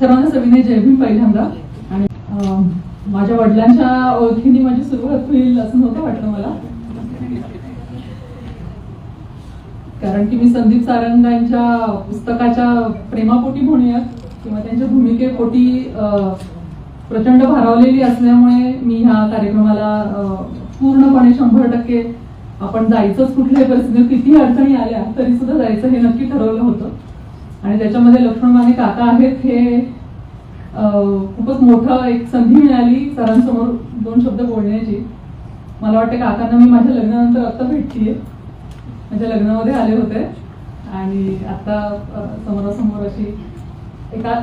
सर्वांना सविनय जय भीम पहिल्यांदा. आणि माझ्या वडिलांच्या ओळखीने माझी सुरुवात होईल असं नव्हतं वाटलं मला, कारण की मी संदीप सारंगांच्या पुस्तकाच्या प्रेमापोटी म्हणूयात किंवा त्यांच्या भूमिकेपोटी प्रचंड भारावलेली असल्यामुळे मी ह्या कार्यक्रमाला पूर्णपणे 100% आपण जायचंच, कुठल्याही परिस्थितीत कितीही अडचणी आल्या तरी सुद्धा जायचं हे नक्की ठरवलं होतं. आणि त्याच्यामध्ये लक्ष्मण माने काका आहेत हे खूपच मोठं एक संधी मिळाली सरांसमोर 2 शब्द बोलण्याची. मला वाटतं काकांना मी माझ्या लग्नानंतर आता भेटतीये, माझ्या लग्नामध्ये आले होते आणि आता समोरासमोर अशी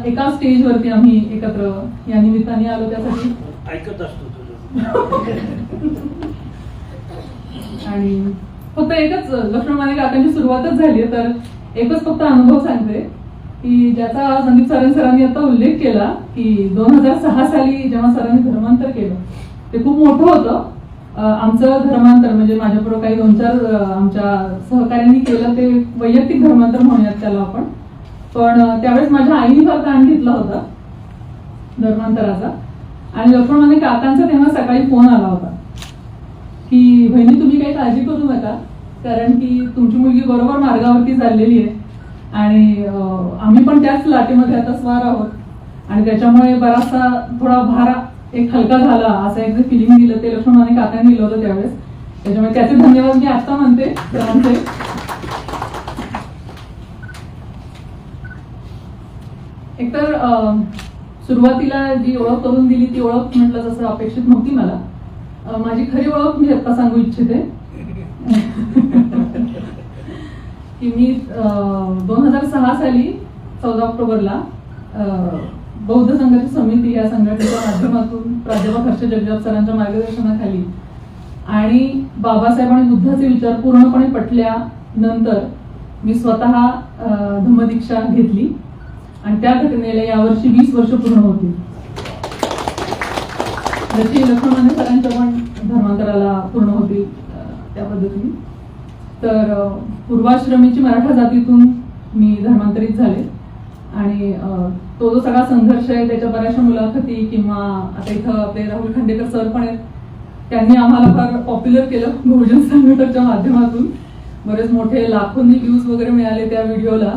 एका स्टेजवरती आम्ही एकत्र या निमित्ताने आलो. त्यासाठी ऐकत असतो आणि फक्त एकच लक्ष्मण माने काकांची सुरुवातच झाली तर एकच फक्त अनुभव सांगते की ज्याचा संदीप सरांनी आता उल्लेख केला की 2006 साली जेव्हा सरांनी धर्मांतर केलं ते खूप मोठं होतं. आमचं धर्मांतर म्हणजे माझ्याबरोबर काही 2-4 आमच्या सहकार्यांनी केलं ते वैयक्तिक धर्मांतर म्हणूयात त्याला आपण. पण त्यावेळेस माझ्या आईने फार ताण घेतला होता धर्मांतराचा. आणि लक्ष्मण माने काकांचा तेव्हा सकाळी फोन आला होता की बहिणी तुम्ही काही काळजी करू नका, कारण की तुमची मुलगी बरोबर मार्गावरती चाललेली आहे आणि आम्ही पण त्याच लाटेमध्ये आता स्वार आहोत आणि त्याच्यामुळे बराचसा थोडा भार एक हलका झाला असं एक जे फिलिंग दिलं ते लक्ष्मण माने काकांनी दिलं होतं त्यावेळेस. त्याच्यामुळे त्याचे धन्यवाद मी आता म्हणते सरांचे. एकतर सुरुवातीला जी ओळख करून दिली ती ओळख म्हटलं तसं अपेक्षित नव्हती मला. माझी खरी ओळख मी आता सांगू इच्छिते की मी 2006 साली 14 ऑक्टोबरला बौद्ध संघर्ष समिती या संघटनेच्या माध्यमातून प्राध्यापक हर्ष जगजाप सरांच्या मार्गदर्शनाखाली आणि बाबासाहेब आणि बुद्धाचे विचार पूर्णपणे पटल्यानंतर मी स्वतः धम्मदीक्षा घेतली आणि त्या घटनेला यावर्षी 20 वर्ष पूर्ण होती. जशी लक्ष्मण माने सरांच्या पण धर्मांतराला पूर्ण होती त्या पद्धतीने. तर पूर्वाश्रमीची मराठा जातीतून मी धर्मांतरित झाले आणि तो जो सगळा संघर्ष आहे त्याच्या बऱ्याचशा मुलाखती किंवा आता इथं आपले राहुल खांडेकर सर पण आहेत, त्यांनी आम्हाला फार पॉप्युलर केलं बहुजन संघटनेच्या माध्यमातून. बरेच मोठे लाखोंनी व्ह्यूज वगैरे मिळाले त्या व्हिडिओला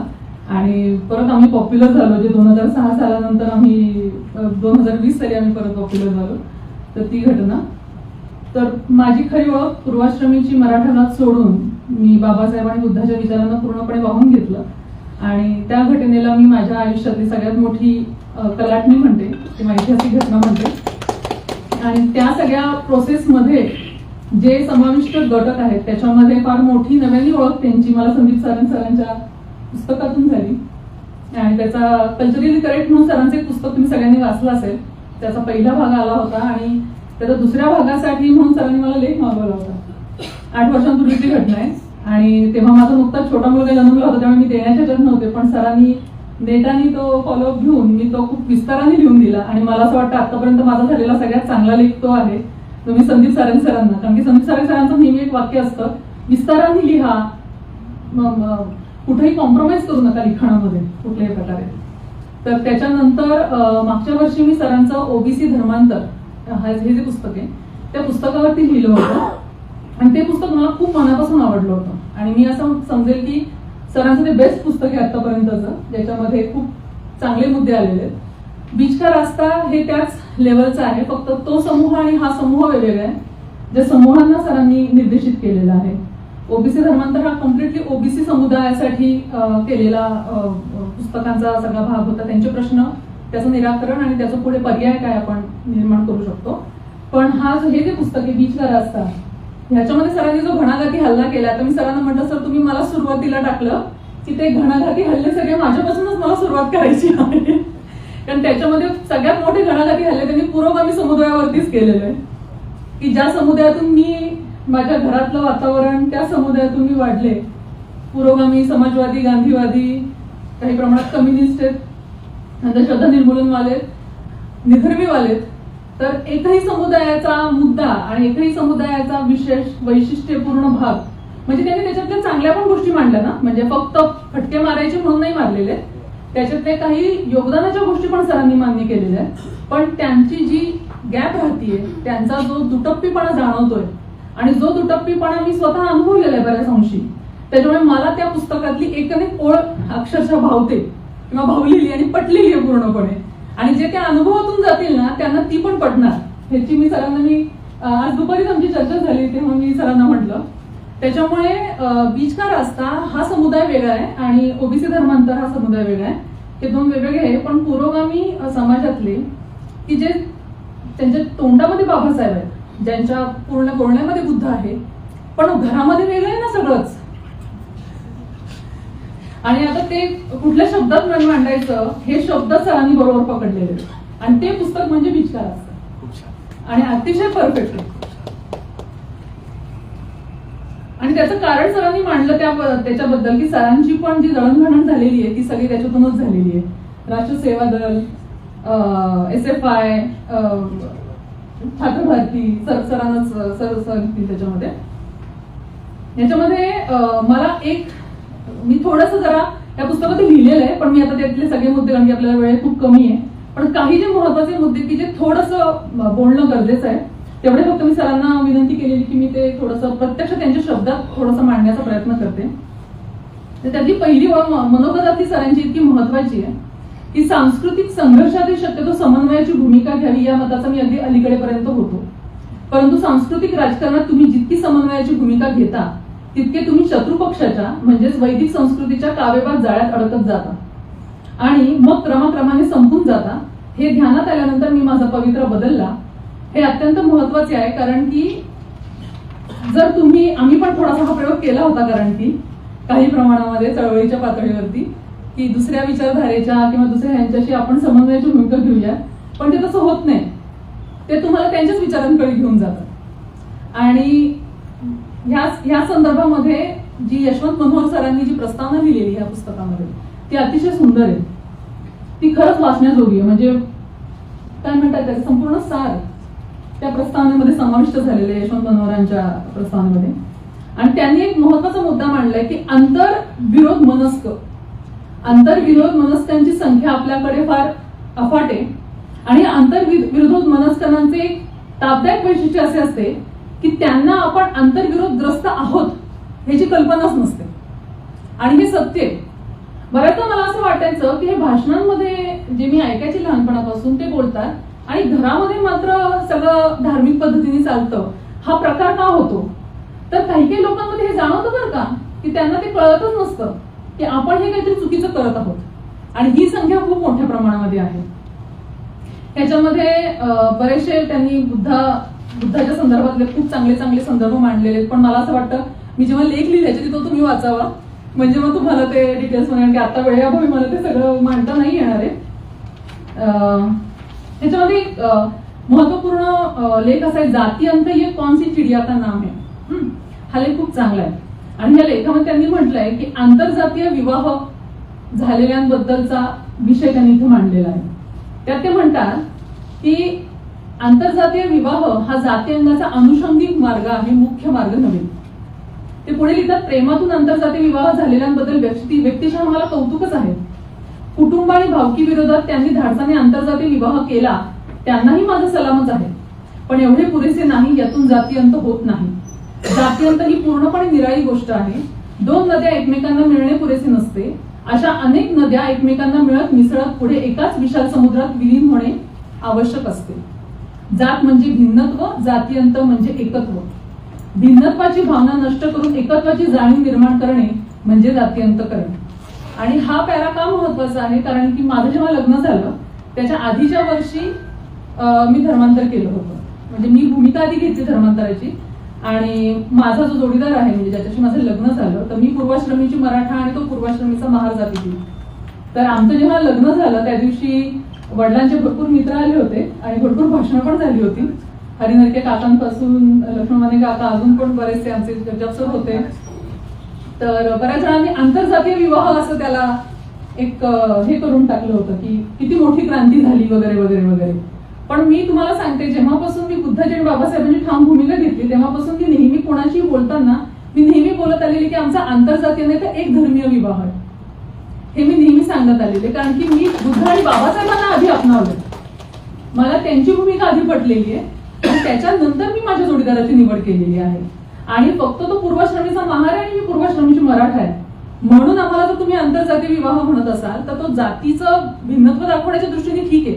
आणि परत आम्ही पॉप्युलर झालो. जे 2006 सालानंतर आम्ही 2020 साली आम्ही परत पॉप्युलर झालो. तर ती घटना. तर माझी खरी ओळख पूर्वाश्रमीची मराठा जात सोडून मी बाबासाहेब आणि बुद्धाच्या विचारांना पूर्णपणे वाहून घेतलं आणि त्या घटनेला मी माझ्या आयुष्यातली सगळ्यात मोठी कलाटणी म्हणते किंवा ऐतिहासिक घटना म्हणते. आणि त्या सगळ्या प्रोसेसमध्ये जे समाविष्ट घटक आहेत त्याच्यामध्ये फार मोठी नव्याने ओळख त्यांची मला संदीप सरांच्या पुस्तकातून झाली. आणि त्याचा कल्चरली करेक्ट म्हणून सरांचं एक पुस्तक तुम्ही सगळ्यांनी वाचलं असेल. त्याचा पहिला भाग आला होता आणि त्याच्या दुसऱ्या भागासाठी म्हणून सरांनी मला लेख मागवला होता. 8 वर्षांपूर्वीची घटना आहे आणि तेव्हा माझा नुकताच छोटा मुलगा जन्मला होता त्यामुळे मी देण्याच्या ह्याच्यात नव्हते. पण सरांनी नेटाने तो फॉलोअप घेऊन मी तो खूप विस्ताराने लिहून दिला आणि मला असं वाटतं आतापर्यंत माझा झालेला सगळ्यात चांगला लेख तो आहे. तो मी संदीप सरांना, कारण की संदीप सरांचं नेहमी एक वाक्य असतं, विस्ताराने लिहा, कुठेही कॉम्प्रोमाइज करू नका लिखाणामध्ये कुठल्याही प्रकारे. तर त्याच्यानंतर मागच्या वर्षी मी सरांचं ओबीसी धर्मांतर हे जे पुस्तक आहे त्या पुस्तकावरती लिहिलं होतं आणि ते पुस्तक मला खूप मनापासून आवडलं होतं आणि मी असं समजेल की सरांचं ते बेस्ट पुस्तक आहे आतापर्यंतचं, ज्याच्यामध्ये खूप चांगले मुद्दे आलेले आहेत. बीच का रास्ता हे त्याच लेवलचा आहे, फक्त तो समूह आणि हा समूह वेगवेगळा आहे. ज्या समूहांना सरांनी निर्देशित केलेला आहे. ओबीसी धर्मांतर हा कम्प्लिटली ओबीसी समुदायासाठी केलेला पुस्तकांचा सगळा भाग होता. त्यांचे प्रश्न, त्याचं निराकरण आणि त्याचं पुढे पर्याय काय आपण निर्माण करू शकतो. पण हे जे पुस्तक आहे बीच का रास्ता, ह्याच्यामध्ये सरांनी जो घणाघाती हल्ला केला, तर मी सरांना म्हटलं सर तुम्ही मला सुरुवातीला टाकलं की ते घणाघाती हल्ले सगळे माझ्यापासूनच मला सुरुवात करायची आहे, कारण त्याच्यामध्ये सगळ्यात मोठे घणाघाती हल्ले त्यांनी पुरोगामी समुदायावरतीच केलेले आहे की ज्या समुदायातून मी माझ्या घरातलं वातावरण त्या समुदायातून मी वाढले. पुरोगामी, समाजवादी, गांधीवादी, काही प्रमाणात कम्युनिस्ट आहेत, अंधश्रद्धा निर्मूलनवाले, निधर्मीवाले. तर एकही समुदायाचा मुद्दा आणि एकही समुदायाचा विशेष वैशिष्ट्यपूर्ण भाग म्हणजे त्यांनी त्याच्यातल्या चांगल्या पण गोष्टी मांडल्या ना, म्हणजे फक्त फटके मारायचे म्हणून नाही मारलेले, त्याच्यातले काही योगदानाच्या गोष्टी पण सरांनी मान्य केलेल्या आहेत, पण त्यांची जी गॅप राहतीये, त्यांचा जो दुटप्पीपणा जाणवतोय आणि जो दुटप्पीपणा मी स्वतः अनुभवलेला आहे बऱ्याच अंशी, त्याच्यामुळे मला त्या पुस्तकातली एकनेक ओळ अक्षरशः भावते किंवा भावलेली आणि पटलेली आहे पूर्णपणे. आणि जे त्या अनुभवातून जातील ना त्यांना ती पण पटणार. ह्याची मी सरांना आज दुपारीच आमची चर्चा झाली तेव्हा मी सरांना म्हटलं. त्याच्यामुळे बीच का रास्ता हा समुदाय वेगळा आहे आणि ओबीसी धर्मांतर हा समुदाय वेगळा आहे. हे दोन वेगवेगळे आहे, पण पुरोगामी समाजातले की जे त्यांच्या तोंडामध्ये बाबासाहेब आहेत, ज्यांच्या पूर्ण बोलण्यामध्ये बुद्ध आहे, पण घरामध्ये वेगळं आहे ना सगळंच. आणि आता ते कुठल्या शब्दात मांडायचं हे शब्द सरांनी बरोबर पकडलेले आणि ते पुस्तक म्हणजे बीच का रास्ता आणि अतिशय परफेक्ट आहे. आणि त्याचं कारण सरांनी मांडलं त्याच्याबद्दल की सरांची पण जी दळणघळण झालेली आहे ती सगळी त्याच्यातूनच झालेली आहे. राष्ट्र सेवा दल, SFI, छात्र भारती, सरांनाच सर त्याच्यामध्ये. याच्यामध्ये मला मी थोडस जरा त्या पुस्तकात लिहिलेलं आहे, पण मी आता त्यातले सगळे मुद्दे, कारण की आपल्याला वेळ खूप कमी आहे, पण काही जे महत्वाचे मुद्दे की जे थोडंसं बोलणं गरजेचं आहे तेवढे फक्त मी सरांना विनंती केलेली की मी ते थोडंसं प्रत्यक्ष त्यांच्या शब्दात थोडंसं मांडण्याचा प्रयत्न करते. तर त्यातली पहिली ओळ मनोगतातली सरांची इतकी महत्वाची आहे की सांस्कृतिक संघर्षात शक्यतो समन्वयाची भूमिका घ्यावी या मताचा मी अगदी अलीकडेपर्यंत होतो. परंतु सांस्कृतिक राजकारणात तुम्ही जितकी समन्वयाची भूमिका घेता तितके तुम्ही शत्रुपक्षाच्या म्हणजेच वैदिक संस्कृतीच्या कावेबाद जाळ्यात अडकत जाता आणि मग क्रमाक्रमाने संपून जाता. हे ध्यानात आल्यानंतर मी माझा पवित्रा बदलला. हे अत्यंत महत्वाचे आहे, कारण की जर आम्ही पण थोडासा हा प्रयोग केला होता, कारण की काही प्रमाणामध्ये चळवळीच्या पातळीवरती की दुसऱ्या विचारधारेच्या किंवा दुसऱ्या ह्यांच्याशी आपण समन्वयाची भूमिका घेऊया, पण ते तसं होत नाही. ते तुम्हाला त्यांच्याच विचारांकडे घेऊन जातात. आणि ह्या संदर्भामध्ये जी यशवंत मनोहर सरांनी जी प्रस्तावना लिहिलेली या पुस्तकामध्ये ती अतिशय सुंदर आहे. ती खरंच वाचण्याजोगी आहे. म्हणजे काय म्हणतात त्याचं संपूर्ण सार त्या प्रस्तावनेमध्ये समाविष्ट झालेले आहे यशवंत मनोहरांच्या प्रस्तावनेमध्ये. आणि त्यांनी एक महत्वाचा मुद्दा मांडलाय की आंतरविरोध मनस्कांची संख्या आपल्याकडे फार अफाट आहे. आणि आंतरविरोध मनस्कांचे एक तापदायक वैशिष्ट्य असे असते की त्यांना आपण आंतरविरोधग्रस्त आहोत ह्याची कल्पनाच नसते. आणि हे सत्य आहे. बऱ्याचदा मला असं वाटायचं की हे भाषणांमध्ये जे मी ऐकायचे लहानपणापासून ते बोलतात आणि घरामध्ये मात्र सगळं धार्मिक पद्धतीने चालतं. हा प्रकार का होतो? तर काही लोकांमध्ये हे जाणवतं बरं का की त्यांना ते कळतच नसतं की आपण हे काहीतरी चुकीचं करत आहोत. आणि ही संख्या खूप मोठ्या प्रमाणामध्ये आहे. त्याच्यामध्ये बरेचसे त्यांनी बुद्धाच्या संदर्भातले खूप चांगले संदर्भ मांडलेले आहेत. पण मला असं वाटतं मी जेव्हा लेख लिहिल्याचे तिथं तुम्ही वाचावा, म्हणजे मग तुम्हाला ते डिटेल्स म्हणून की आता वेळेअभावी मला ते सगळं मांडता नाही येणार आहे. त्याच्यामध्ये एक महत्वपूर्ण लेख असा आहे, जाती अंत ये कौन सी चिडिया का नाम है. हा लेख खूप चांगला आहे. आणि या लेखामध्ये त्यांनी म्हटलंय की आंतरजातीय विवाह झालेल्यांबद्दलचा विषय त्यांनी इथे मांडलेला आहे. त्यात ते म्हणतात की आंतरजातीय विवाह हा जाती अंगाचा अनुषंगिक मार्ग आहे, मुख्य मार्ग नव्हे. ते पुढे लिहितात, प्रेमातून आंतरजातीय विवाह झालेल्यांबद्दल व्यक्तिशः मला कौतुकच आहे. कुटुंब आणि भावकी विरोधात त्यांनी धाडसाने आंतरजातीय विवाह केला त्यांनाही माझं सलामच आहे. पण एवढे पुरेसे नाही. यातून जातीअंत होत नाही. जातीअंत ही पूर्णपणे निराळी गोष्ट आहे. दोन नद्या एकमेकांना मिळणे पुरेसे नसते. अशा अनेक नद्या एकमेकांना मिळत मिसळत पुढे एकाच विशाल समुद्रात विलीन होणे आवश्यक असते. जात म्हणजे भिन्नत्व, जातीअंत म्हणजे एकत्व. भिन्नत्वाची भावना नष्ट करून एकत्वाची जाणीव निर्माण करणे म्हणजे जातीअंत करणे. आणि हा पॅरा का महत्वाचा आहे? कारण की माझं जेव्हा लग्न झालं त्याच्या आधीच्या वर्षी मी धर्मांतर केलं होतं. म्हणजे मी भूमिका आधी घेतली धर्मांतराची. आणि माझा जो जोडीदार आहे म्हणजे ज्याच्याशी माझं लग्न झालं, तर मी पूर्वाश्रमीची मराठा आणि तो पूर्वाश्रमीचा महार जातीची. तर आमचं जेव्हा लग्न झालं त्या दिवशी वडिलांचे भरपूर मित्र आले होते आणि भरपूर भाषणं पण झाली होती. हरिनरके काकांपासून लक्ष्मणमाने काका अजून पण बरेचसे आमचे जपसर होते. तर बऱ्याच जणांनी आंतरजातीय विवाह असं त्याला एक हे करून टाकलं होतं की किती मोठी क्रांती झाली वगैरे वगैरे वगैरे. पण मी तुम्हाला सांगते, जेव्हापासून मी बुद्धाची आणि बाबासाहेबांची ठाम भूमिका घेतली तेव्हापासून मी नेहमी कोणाशी बोलताना मी नेहमी बोलत आलेली की आमचा आंतरजातीय नाही तर एक धर्मीय विवाह आहे. हे मी नेहमी सांगत आलेले, कारण की मी बुद्ध आणि बाबासाहेबांना आधी अपनावले. मला त्यांची भूमिका आधी पटलेली आहे आणि त्याच्यानंतर मी माझ्या जोडीदाराची निवड केलेली आहे. आणि फक्त तो पूर्वाश्रमीचा महार आहे आणि मी पूर्वाश्रमीची मराठा आहे म्हणून आम्हाला जर तुम्ही आंतरजातीय विवाह म्हणत असाल तर तो जातीचं भिन्नत्व दाखवण्याच्या दृष्टीने ठीक आहे,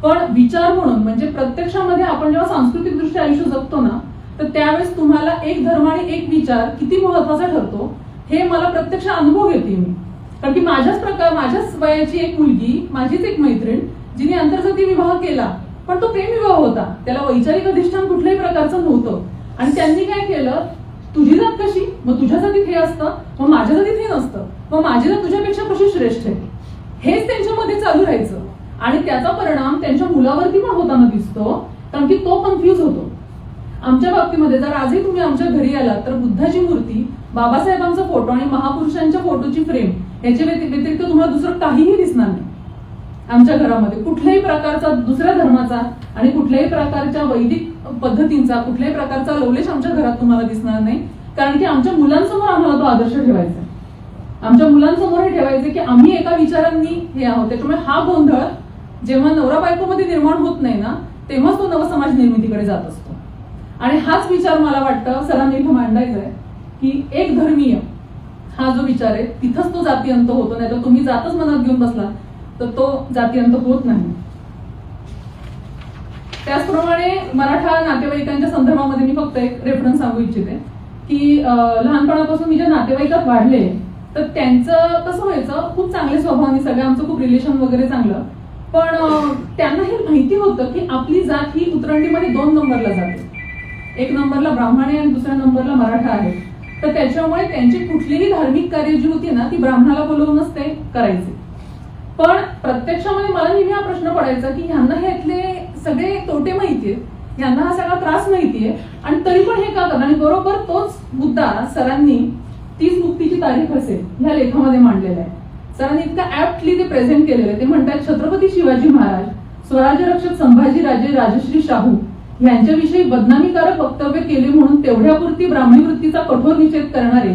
पण विचार म्हणून म्हणजे प्रत्यक्षामध्ये आपण जेव्हा सांस्कृतिक दृष्ट्या आयुष्य जगतो ना तर त्यावेळेस तुम्हाला एक धर्म आणि एक विचार किती महत्वाचा ठरतो हे मला प्रत्यक्ष अनुभव घेते मी. कारण की माझ्याच वयाची एक मुलगी, माझीच एक मैत्रीण जिने आंतरजातीय विवाह केला, पण तो प्रेम विवाह होता, त्याला वैचारिक अधिष्ठान कुठल्याही प्रकारचं नव्हतं. आणि त्यांनी काय केलं, तुझी जात कशी, मग तुझ्या जातीत हे असतं, मग माझ्या जातीत हे नसतं, मग माझी जात तुझ्यापेक्षा कशी श्रेष्ठ आहे, हेच त्यांच्यामध्ये चालू राहायचं. आणि त्याचा परिणाम त्यांच्या मुलावरती पण होताना दिसतो, कारण की तो कन्फ्युज होतो. आमच्या बाबतीमध्ये जर आजही तुम्ही आमच्या घरी आलात तर बुद्धाची मूर्ती, बाबासाहेबांचा फोटो आणि महापुरुषांच्या फोटोची फ्रेम याच्या व्यतिरिक्त तुम्हाला दुसरं काहीही दिसणार नाही. आमच्या घरामध्ये कुठल्याही प्रकारचा दुसऱ्या धर्माचा आणि कुठल्याही प्रकारच्या वैदिक पद्धतींचा कुठल्याही प्रकारचा लवलेश आमच्या घरात तुम्हाला दिसणार नाही. कारण की आमच्या मुलांसमोर आम्हाला तो आदर्श ठेवायचा, आमच्या मुलांसमोर हे ठेवायचे की आम्ही एका विचारांनी हे आहोत. त्याच्यामुळे हा गोंधळ जेव्हा नवरा बायकोमध्ये निर्माण होत नाही ना तेव्हाच तो नवसमाज निर्मितीकडे जात असतो. आणि हाच विचार मला वाटतं सरांनी इथे मांडायचा आहे की एक धर्मीय हा जो विचार आहे तिथंच तो जातीअंत होतो, नाही तर तुम्ही जातच मनात घेऊन बसला तर तो जातीअंत होत नाही. त्याचप्रमाणे मराठा नातेवाईकांच्या संदर्भामध्ये मी फक्त एक रेफरन्स सांगू इच्छिते की लहानपणापासून मी ज्या नातेवाईकात वाढले तर त्यांचं कसं व्हायचं, खूप चांगले स्वभावाने सगळं आमचं खूप रिलेशन वगैरे चांगलं, पण त्यांना हे माहिती होतं की आपली जात ही उतरंडीमध्ये 2 नंबरला जाते, 1 नंबरला ब्राह्मण आहे आणि दुसऱ्या नंबरला मराठा आहे. तर त्याच्यामुळे त्यांची कुठलीही धार्मिक कार्य जी होती ना ती ब्राह्मणाला बोलवूनच ते करायचे. पण प्रत्यक्षामध्ये मला नेहमी हा प्रश्न पडायचा की ह्यांना ह्यातले सगळे तोटे माहितीये, ह्यांना हा सगळा त्रास माहितीये आणि तरी पण हे का करणार. आणि बरोबर तोच मुद्दा सरांनी 30 मुक्तीची तारीख असेल ह्या लेखामध्ये मांडलेला आहे. सरांनी इतका ऍप्टली ते प्रेझेंट केलेलं आहे. ते म्हणतात छत्रपती शिवाजी महाराज, स्वराज्य रक्षक संभाजी राजे राजश्री शाहू यांच्याविषयी बदनामीकारक वक्तव्य केले म्हणून तेवढ्यापुरती ब्राह्मणी वृत्तीचा कठोर निषेध करणारे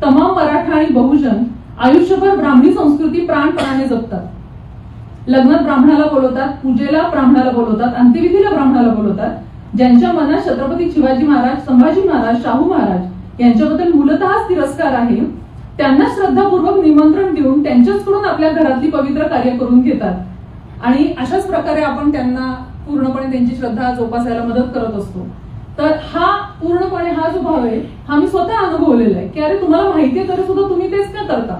तमाम मराठा आणि बहुजन आयुष्यभर ब्राह्मणी संस्कृती प्राणपणाने जपतात. लग्नात ब्राह्मणाला बोलवतात, पूजेला ब्राह्मणाला बोलवतात, अंत्यविधीला ब्राह्मणाला बोलवतात. ज्यांच्या मनात छत्रपती शिवाजी महाराज, संभाजी महाराज, शाहू महाराज यांच्याबद्दल मूलतःच तिरस्कार आहे त्यांना श्रद्धापूर्वक निमंत्रण देऊन त्यांच्याचकडून आपल्या घरातली पवित्र कार्य करून घेतात. आणि अशाच प्रकारे आपण त्यांना पूर्णपणे त्यांची श्रद्धा जोपासायला मदत करत असतो. तर हा पूर्णपणे हा जो भाव आहे हा मी स्वतः अनुभवलेला आहे की अरे तुम्हाला माहिती आहे तरी सुद्धा तुम्ही तेच का करता.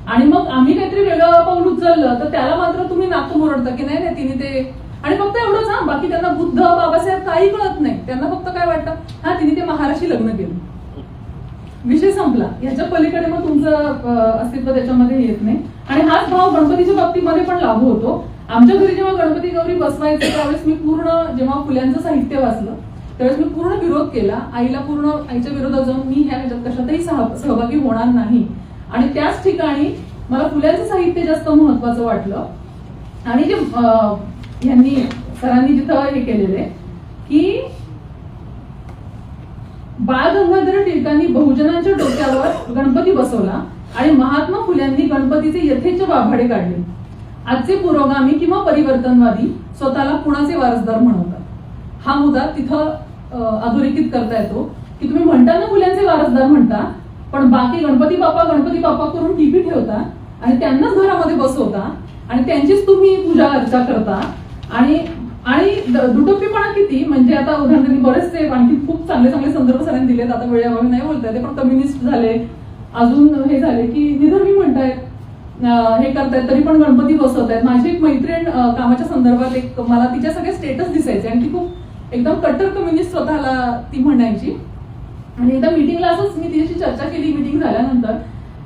आणि मग आम्ही काहीतरी वेगळं पाऊल उचललं तर त्याला मात्र तुम्ही नाक मोरडता की नाही तिने ते, आणि फक्त एवढंच हा, बाकी त्यांना बुद्ध बाबासाहेब काही कळत नाही. त्यांना फक्त काय वाटतं, हा तिने ते महाराष्ट्री लग्न केलं, विषय संपला. ह्याच्या पलीकडे मग तुमचं अस्तित्व त्याच्यामध्ये येत नाही. आणि हाच भाव गणपतीच्या बाबतीमध्ये पण लागू होतो. आमच्या घरी जेव्हा गणपती गौरी बसवायचे त्यावेळेस मी पूर्ण जेव्हा फुल्यांचं साहित्य वाचलं त्यावेळेस मी पूर्ण विरोध केला. आईला पूर्ण आईच्या विरोधात जाऊन मी ह्याच्यात कशातही सहभागी होणार नाही. आणि त्याच ठिकाणी मला फुलांचं साहित्य जास्त महत्वाचं वाटलं. आणि जे यांनी सरांनी जिथं हे केलेले की बाळ गंगाधर टिळकांनी बहुजनांच्या डोक्यावर गणपती बसवला आणि महात्मा फुल्यांनी गणपतीचे यथेच्छ वाभाडे काढले. आजचे पुरोगामी किंवा परिवर्तनवादी स्वतःला कुणाचे वारसदार म्हणवतात. हा मुद्दा तिथं अधोरेखित करता येतो की तुम्ही म्हणता ना फुल्यांचे वारसदार म्हणता, पण बाकी गणपती बाप्पा करून टीपी ठेवता आणि त्यांनाच घरामध्ये बसवता आणि त्यांचीच तुम्ही पूजा अर्चा करता. आणि दुटप्पीपणा किती, म्हणजे आता उदाहरणार्थ बरेचसे आणखी खूप चांगले चांगले संदर्भ सरांनी दिलेत, आता वेळेअभावी नाही बोलता येते, पण कम्युनिस्ट झाले, अजून हे झाले की निधर्मी म्हणतायत, हे करतायत तरी पण गणपती बसवतायत. माझी एक मैत्रीण कामाच्या संदर्भात एक मला तिच्या सगळे स्टेटस दिसायचे आणि ती खूप एकदम कट्टर कम्युनिस्ट स्वतःला ती म्हणायची. आणि एकदा मीटिंगला असंच मी तिच्याशी चर्चा केली मीटिंग झाल्यानंतर,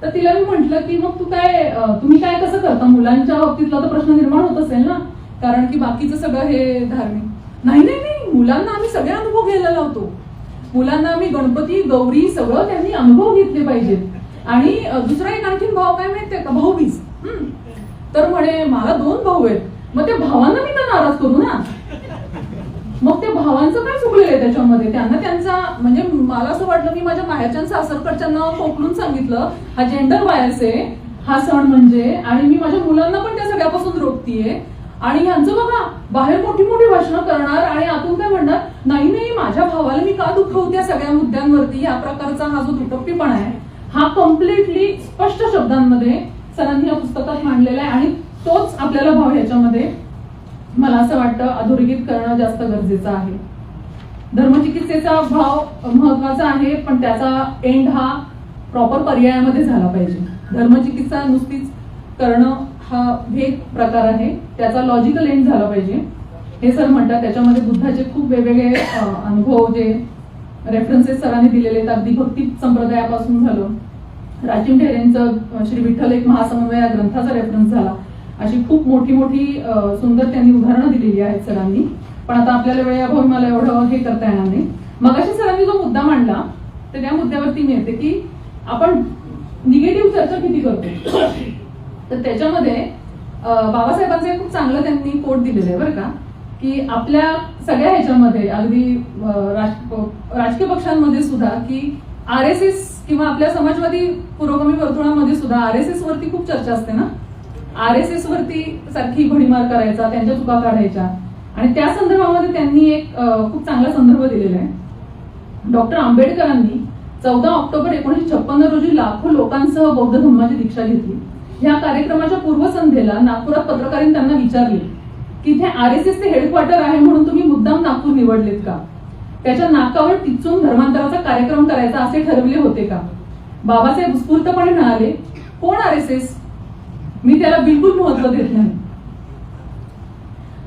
तर तिला मी म्हटलं की मग तुम्ही काय कसं करता, मुलांच्या बाबतीतला तर प्रश्न निर्माण होत असेल ना, कारण की बाकीचं सगळं हे धार्मिक. नाही नाही नाही, मुलांना आम्ही सगळे अनुभव घ्यायला लावतो. मुलांना आम्ही गणपती गौरी सगळं त्यांनी अनुभव घेतले पाहिजेत. आणि दुसरा एक आणखीन भाव काय माहितीये का, भाऊबीज. तर म्हणे मला 2 भाऊ आहेत, मग त्या भावांना मी तर नाराज करू ना. मग त्या भावांचं काय चुकलेलं आहे त्याच्यामध्ये, त्यांना त्यांचा म्हणजे मला असं वाटलं मी माझ्या माहेरच्या सासरकडच्यांना पोकलून सांगितलं हा जेंडर बायस आहे हा सण म्हणजे, आणि मी माझ्या मुलांना पण त्या सगळ्यापासून रोखतीये. आणि ह्यांचं बघा, बाहेर मोठी मोठी भाषणं करणार आणि आतून काय म्हणणार, नाही नाही माझ्या भावाला मी का दुखवते या सगळ्या मुद्द्यांवरती. या प्रकारचा हा जो दुटप्पीपणा आहे हा कम्प्लिटली स्पष्ट शब्दांमध्ये सरांनी या पुस्तकात मांडलेला आहे. आणि तोच आपल्याला भाव ह्याच्यामध्ये मला असं वाटतं अधोरेखित करणं जास्त गरजेचं आहे. धर्मचिकित्सेचा भाव महत्वाचा आहे, पण त्याचा एंड हा प्रॉपर पर्यायामध्ये झाला पाहिजे. धर्मचिकित्सा नुसतीच करणं हा भेद प्रकार आहे, त्याचा लॉजिकल एंड झाला पाहिजे हे सर म्हणतात. त्याच्यामध्ये बुद्धाचे खूप वेगवेगळे अनुभव जे रेफरन्सेस सरांनी दिलेले आहेत, अगदी भक्ती संप्रदायापासून झालं, राजीव ढेरेंचं श्री विठ्ठल एक महासमन्वय या ग्रंथाचा रेफरन्स झाला. अशी खूप मोठी मोठी सुंदर त्यांनी उदाहरणं दिलेली आहेत सरांनी. पण आता आपल्याला वेळेअभावी मला एवढं हे करता येणार नाही. मगाशी सरांनी जो मुद्दा मांडला तर त्या मुद्द्यावरती मी येते की आपण निगेटिव्ह चर्चा किती करतो. तर त्याच्यामध्ये बाबासाहेबांचं एक खूप चांगलं त्यांनी कोट दिलेलं आहे बरं का, की आपल्या सगळ्या ह्याच्यामध्ये अगदी राजकीय पक्षांमध्ये सुद्धा की RSS किंवा आपल्या समाजवादी पुरोगामी वर्तुळामध्ये सुद्धा RSS वरती खूप चर्चा असते ना. RSS वरती सारखी भडीमार करायचा, त्यांच्या चुका काढायच्या. आणि त्या संदर्भामध्ये त्यांनी एक खूप चांगला संदर्भ दिलेला आहे. डॉक्टर आंबेडकरांनी 14 ऑक्टोबर 1956 रोजी लाखो लोकांसह बौद्ध धम्माची दीक्षा घेतली. या कार्यक्रमाच्या पूर्वसंध्येला नागपुरात पत्रकारांनी त्यांना विचारले की इथे RSS चे हेडक्वार्टर आहे म्हणून तुम्ही मुद्दाम नागपूर निवडलेत का? त्याच्या नाकावर टिचून धर्मांतराचा कार्यक्रम करायचा असे ठरवले होते का? बाबासाहेब उत्स्फूर्तपणे म्हणाले, कोण RSS? मी त्याला बिलकुल महत्व देत नाही.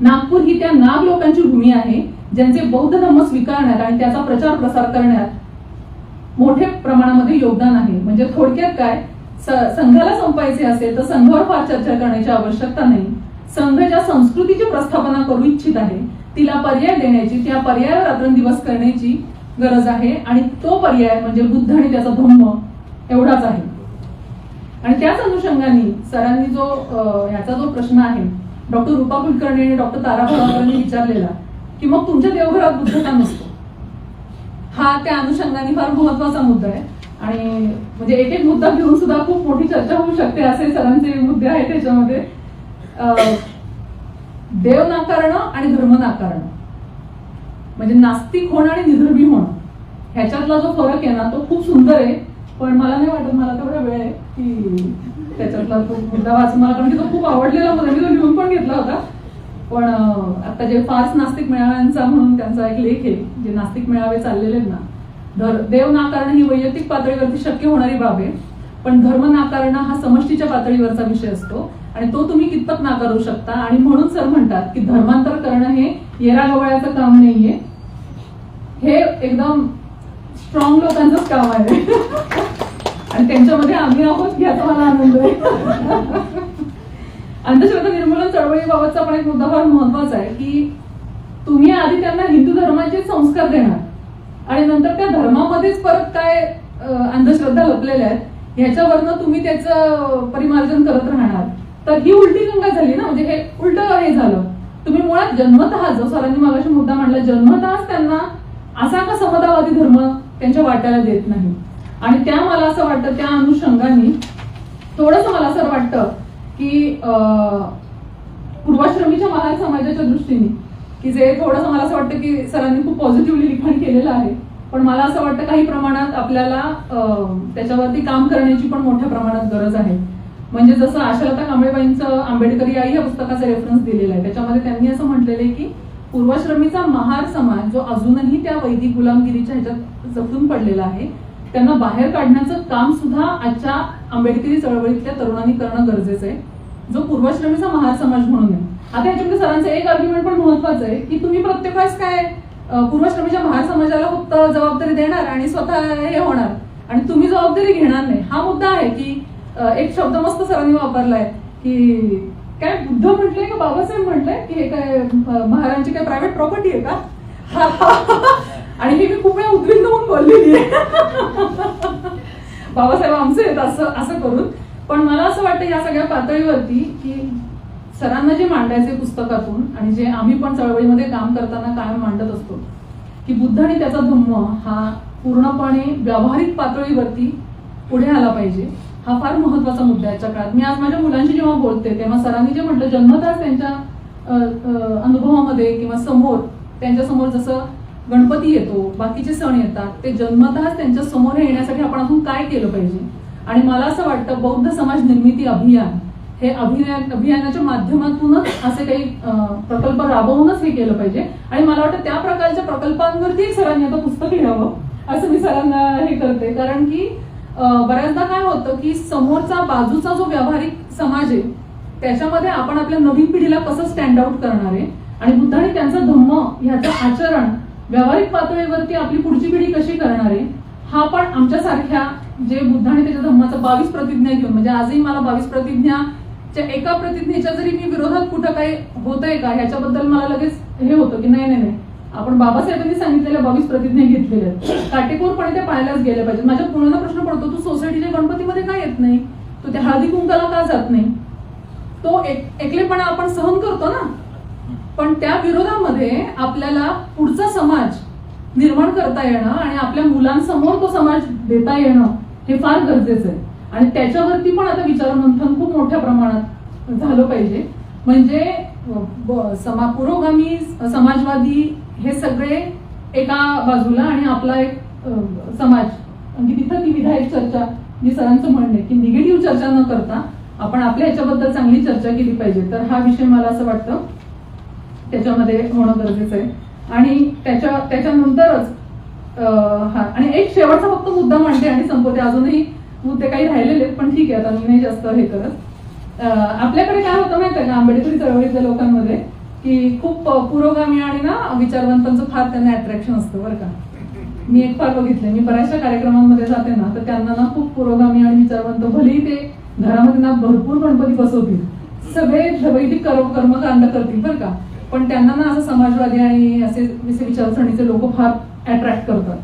नागपूर ही त्या नाग लोकांची भूमी आहे ज्यांचे बौद्ध धर्म स्वीकारण्यात आणि त्याचा प्रचार प्रसार करण्यात मोठ्या प्रमाणामध्ये योगदान आहे. म्हणजे थोडक्यात काय, संघाला संपायचे असेल तर संघावर फार चर्चा करण्याची आवश्यकता नाही. संघ ज्या संस्कृतीची प्रस्थापना करू इच्छित आहे तिला पर्याय देण्याची, त्या पर्यायावर रात्रंदिवस करण्याची गरज आहे. आणि तो पर्याय म्हणजे बुद्ध आणि त्याचा धम्म एवढाच आहे. आणि त्याच अनुषंगाने सरांनी जो ह्याचा जो प्रश्न आहे डॉक्टर रूपा कुलकर्णी आणि डॉक्टर तारा भरावकरांनी विचारलेला की मग तुमच्या देवघरात बुद्ध का नसतो, हा त्या अनुषंगाने फार महत्वाचा मुद्दा आहे. आणि म्हणजे एक एक मुद्दा घेऊन सुद्धा खूप मोठी चर्चा होऊ शकते असे सरांचे मुद्दे आहेत त्याच्यामध्ये. देव नाकारणं आणि धर्म नाकारणं म्हणजे नास्तिक होणं आणि निधर्मी होणं ह्याच्यातला जो फरक आहे ना तो खूप सुंदर आहे. पण मला नाही वाटत मला तेवढा वेळ आहे की त्याच्यातला तो मुद्दा वाचून, मला कारण की तो खूप आवडलेला मुद्दा, मी तो लिहून पण घेतला होता. पण आता जे फार्स नास्तिक मेळाव्यांचा म्हणून त्यांचा एक लेख आहे, जे नास्तिक मेळावे चाललेले आहेत ना, देव नाकारणं ही वैयक्तिक पातळीवरती शक्य होणारी बाब आहे, पण धर्म नाकारणं हा समष्टीच्या पातळीवरचा विषय असतो आणि तो तुम्ही कितपत नाकारू शकता. आणि म्हणून सर म्हणतात की धर्मांतर करणं हे येरा गवळ्याचं काम नाहीये, हे एकदम स्ट्रॉंग लोकांचंच काम आहे. आणि त्यांच्यामध्ये आम्ही आहोत याचा मला आनंद आहे. अंधश्रद्धा निर्मूलन चळवळीबाबतचा पण एक मुद्दा फार महत्वाचा आहे की तुम्ही आधी त्यांना हिंदू धर्माचे संस्कार देणार आणि नंतर त्या धर्मामध्येच परत काय अंधश्रद्धा लपलेल्या आहेत ह्याच्यावरनं तुम्ही त्याचं परिमार्जन करत राहणार, तर ही उलटी गंगा झाली ना. म्हणजे हे उलट हे झालं. तुम्ही मुळात जन्मतः, जो सरांनी मागाशी मुद्दा मांडला, जन्मतःच त्यांना असा का समतावादी धर्म त्यांच्या वाट्याला देत नाही. आणि त्या मला असं वाटतं त्या अनुषंगाने थोडंसं मला असं वाटतं की पूर्वाश्रमीच्या महार समाजाच्या दृष्टीने की जे थोडंसं मला असं वाटतं की सरांनी खूप पॉझिटिव्हली लिखाण केलेलं आहे, पण मला असं वाटतं काही प्रमाणात आपल्याला त्याच्यावरती काम करण्याची पण मोठ्या प्रमाणात गरज आहे. म्हणजे जसं आशालता कांबळेबाईंचं आंबेडकरी आई या पुस्तकाचा रेफरन्स दिलेला आहे, त्याच्यामध्ये त्यांनी असं म्हटलेलं आहे की पूर्वाश्रमीचा महार समाज जो अजूनही त्या वैदिक गुलामगिरीच्या ह्याच्यात जपून पडलेला आहे, त्यांना बाहेर काढण्याचं काम सुद्धा आजच्या आंबेडकरी चळवळीतल्या तरुणांनी करणं गरजेचं आहे, जो पूर्वाश्रमीचा महार समाज म्हणून आहे. आता याच्यामध्ये सरांचं एक आर्ग्युमेंट पण महत्वाचं आहे की तुम्ही प्रत्येक वेळेस काय पूर्वाश्रमीच्या महार समाजाला फक्त जबाबदारी देणार आणि स्वतः हे होणार आणि तुम्ही जबाबदारी घेणार नाही. हा मुद्दा आहे की एक शब्द मस्त सरांनी वापरलाय की काय बुद्ध म्हटलंय का बाबासाहेब म्हटलंय की हे काय महाराजांची काय प्रायव्हेट प्रॉपर्टी आहे का. आणि हे मी खूप वेळा उद्विग्न होऊन बोललेली आहे. बाबासाहेब आमचे आहेत असं करून. पण मला असं वाटतं या सगळ्या पातळीवरती की सरांना जे मांडायचे पुस्तकातून आणि जे आम्ही पण चळवळीमध्ये काम करताना कायम मांडत असतो की बुद्ध आणि त्याचा धम्म हा पूर्णपणे व्यावहारिक पातळीवरती पुढे आला पाहिजे. हा फार महत्वाचा मुद्दा आहे याच्या काळात. मी आज माझ्या मुलांशी जेव्हा बोलते तेव्हा सरांनी जे म्हटलं, जन्मताच त्यांच्या अनुभवामध्ये किंवा समोर त्यांच्या समोर जसं गणपती येतो, बाकीचे सण येतात, ते जन्मतःच त्यांच्या समोर येण्यासाठी आपण अजून काय केलं पाहिजे. आणि मला असं वाटतं बौद्ध समाज निर्मिती अभियान हे अभियानाच्या माध्यमातूनच असे काही प्रकल्प राबवूनच हे केलं पाहिजे. आणि मला वाटतं त्या प्रकारच्या प्रकल्पांवरती सरांनी आता पुस्तक लिहावं असं मी सरांना हे करते. कारण की बऱ्याचदा काय होतं की समोरचा बाजूचा जो व्यावहारिक समाज आहे त्याच्यामध्ये आपण आपल्या नवीन पिढीला कसं स्टँड आउट करणार आहे आणि बुद्धाने त्यांचा धम्म ह्याचं आचरण व्यावहारिक पातळीवरती आपली पुढची पिढी कशी करणार आहे, हा पण आमच्यासारख्या जे बुद्धाने त्याच्या धम्माचं 22 प्रतिज्ञा घेऊन, म्हणजे आजही मला 22 प्रतिज्ञाच्या एका प्रतिज्ञेच्या जरी मी विरोधात कुठं काही होतंय का ह्याच्याबद्दल मला लगेच हे होतं की नाही आपण बाबासाहेबांनी सांगितलेल्या 22 प्रतिज्ञा घेतलेल्या आहेत, काटेकोरपणे ते पाळल्याच गेल्या पाहिजेत. माझ्या पुण्याला प्रश्न पडतो, तू सोसायटीच्या गणपतीमध्ये का येत नाही, तू त्या हळदी कुंकाला का जात नाही. तो एकलेपणा आपण सहन करतो ना, पण त्या विरोधामध्ये आपल्याला पुढचा समाज निर्माण करता येणं आणि आपल्या मुलांसमोर तो समाज देता येणं हे फार गरजेचं आहे. आणि त्याच्यावरती पण आता विचारमंथन खूप मोठ्या प्रमाणात झालं पाहिजे. म्हणजे पुरोगामी समाजवादी हे सगळे एका बाजूला आणि आपला एक समाज, म्हणजे तिथं ती विधायक चर्चा जी सरांचं म्हणणे की निगेटिव्ह चर्चा न करता आपण आपल्या ह्याच्याबद्दल चांगली चर्चा केली पाहिजे. तर हा विषय मला असं वाटतं त्याच्यामध्ये होणं गरजेचं आहे. आणि त्याच्यानंतरच आणि एक शेवटचा फक्त मुद्दा म्हणते आणि संपवते, अजूनही मुद्दे काही राहिलेले पण ठीक आहे, आता मी नाही जास्त हे करत. आपल्याकडे काय होतं माहिती आहे का आंबेडकरी चळवळीतल्या लोकांमध्ये की खूप पुरोगामी आणि ना विचारवंतांचं फार त्यांना अट्रॅक्शन असतं बरं का. मी एक फार बघितलंय, मी बऱ्याचशा कार्यक्रमांमध्ये जाते ना तर त्यांना ना खूप पुरोगामी आणि विचारवंत, भलेही ते घरामध्ये ना भरपूर गणपती बसवतील, सगळे वैदिक कर्मकांड करतील बरं का, पण त्यांना ना असं समाजवादी आणि असे विचारसरणीचे लोक फार अट्रॅक्ट करतात.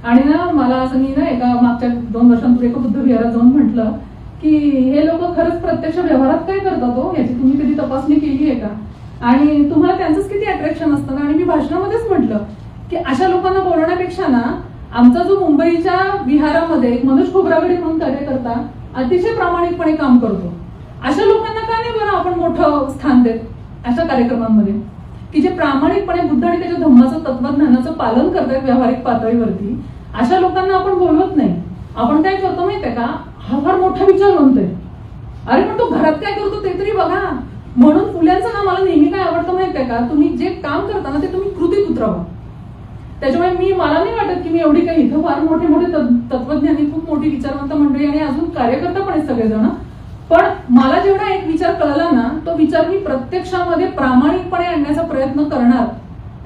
आणि ना मला असं मी ना एका मागच्या 2 वर्षांपूर्वी एका बुद्ध विहारात जाऊन म्हटलं की हे लोक खरंच प्रत्यक्ष व्यवहारात काय करतात हो, याची तुम्ही कधी तपासणी केली आहे का, आणि तुम्हाला त्यांचंच किती अट्रॅक्शन असतं ना. आणि मी भाषणामध्येच म्हटलं की अशा लोकांना बोलवण्यापेक्षा ना आमचा जो मुंबईच्या विहारामध्ये एक मनोज खोब्रागडे म्हणून कार्यकर्ता अतिशय प्रामाणिकपणे काम करतो, अशा लोकांना का नाही बरं आपण मोठं स्थान देत अशा कार्यक्रमांमध्ये की जे प्रामाणिकपणे बुद्ध आणि त्याच्या धम्माचं तत्वज्ञानाचं पालन करतात व्यावहारिक पातळीवरती. अशा लोकांना आपण बोलवत नाही. आपण काय करतो माहितीये का, हा फार मोठा विचार म्हणतोय, अरे पण तो घरात काय करतो ते तरी बघा. म्हणून फुल्यांचं ना मला नेहमी काय आवडतं माहितीये का, तुम्ही जे काम करता ना ते तुम्ही कृतीत उतरवा. त्याच्यामुळे मला नाही वाटत की मी एवढी काही इथं फार मोठे मोठे तत्वज्ञानी, खूप मोठी विचारवंत मंडळी आणि अजून कार्यकर्ता पण आहेत सगळेजण, पण मला जेवढा एक विचार कळला ना तो विचार मी प्रत्यक्षामध्ये प्रामाणिकपणे आणण्याचा प्रयत्न करणार,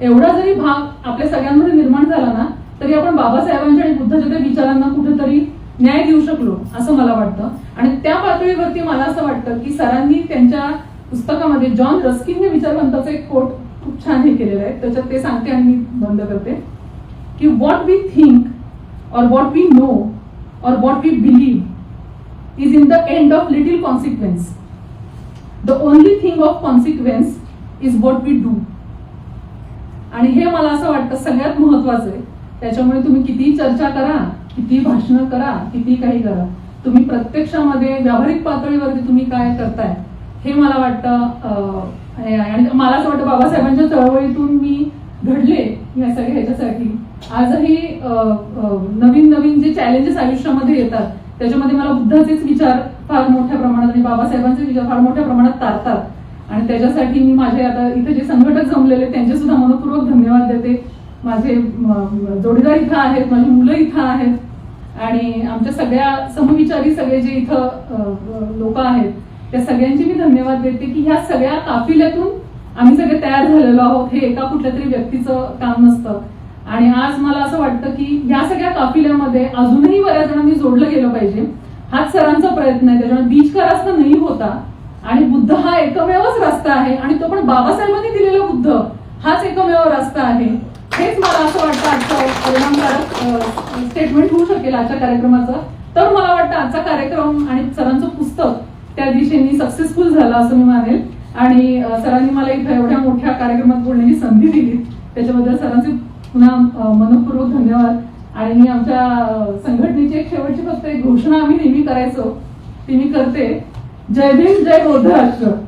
एवढा जरी भाग आपल्या सगळ्यांमध्ये निर्माण झाला ना तरी आपण बाबासाहेबांच्या आणि बुद्धाच्या त्या विचारांना कुठेतरी न्याय देऊ शकलो असं मला वाटतं. आणि त्या पातळीवरती मला असं वाटतं की सरांनी त्यांच्या पुस्तकामध्ये जॉन रस्किन हे विचारवंताचं एक कोट खूप छान हे केलेलं आहे. त्याच्यात ते सांगते आणि मी बंद करते की what we think or what we know or what we believe is in the end of little consequence. The only thing of consequence is what we do. आणि हे मला असं वाटतं सगळ्यात महत्वाचं आहे. त्याच्यामुळे तुम्ही कितीही चर्चा करा, किती भाषणं करा, किती काही करा, तुम्ही प्रत्यक्षामध्ये व्यावहारिक पातळीवरती तुम्ही काय करताय हे मला वाटतं. आणि मला असं वाटतं बाबासाहेबांच्या चळवळीतून मी घडले या सगळ्या ह्याच्यासाठी. आजही नवीन नवीन जे चॅलेंजेस आयुष्यामध्ये येतात त्याच्यामध्ये मला बुद्धाचेच विचार फार मोठ्या प्रमाणात आणि बाबासाहेबांचे विचार फार मोठ्या प्रमाणात तारतात. आणि त्याच्यासाठी मी माझे आता इथे जे संघटक जमलेले त्यांचे सुद्धा मनपूर्वक धन्यवाद देते. माझे जोडीदार इथं आहेत, माझी मुलं इथं आहेत आणि आमच्या सगळ्या समविचारी सगळे जे इथं लोक आहेत त्या सगळ्यांचे मी धन्यवाद देते की ह्या सगळ्या काफिल्यातून आम्ही सगळे तयार झालेलो आहोत. हे एका कुठल्या तरी व्यक्तीचं काम नसतं. आणि आज मला असं वाटतं की या सगळ्या काफिल्यामध्ये अजूनही बऱ्याच जणांनी जोडलं गेलं पाहिजे. हाच सरांचा प्रयत्न आहे. त्याच्यामुळे बीच का रस्ता नाही होता आणि बुद्ध हा एकमेवच रस्ता आहे आणि तो पण बाबासाहेबांनी दिलेला बुद्ध हाच एकमेव रस्ता आहे. हेच मला असं वाटतं आजचं परिणामकारक स्टेटमेंट होऊ शकेल आजच्या कार्यक्रमाचं. तर मला वाटतं आजचा कार्यक्रम आणि सरांचं पुस्तक त्या दिशेने सक्सेसफुल झालं असं मी मानेल. आणि सरांनी मला इथं एवढ्या मोठ्या कार्यक्रमात बोलण्याची संधी दिली त्याच्याबद्दल सरांचे पुन्हा मनपूर्वक धन्यवाद. आणि मी आमच्या संघटनेची एक शेवटची फक्त एक घोषणा आम्ही नेहमी करायचो ती मी करते. जय भीम, जय बौद्ध राष्ट्र.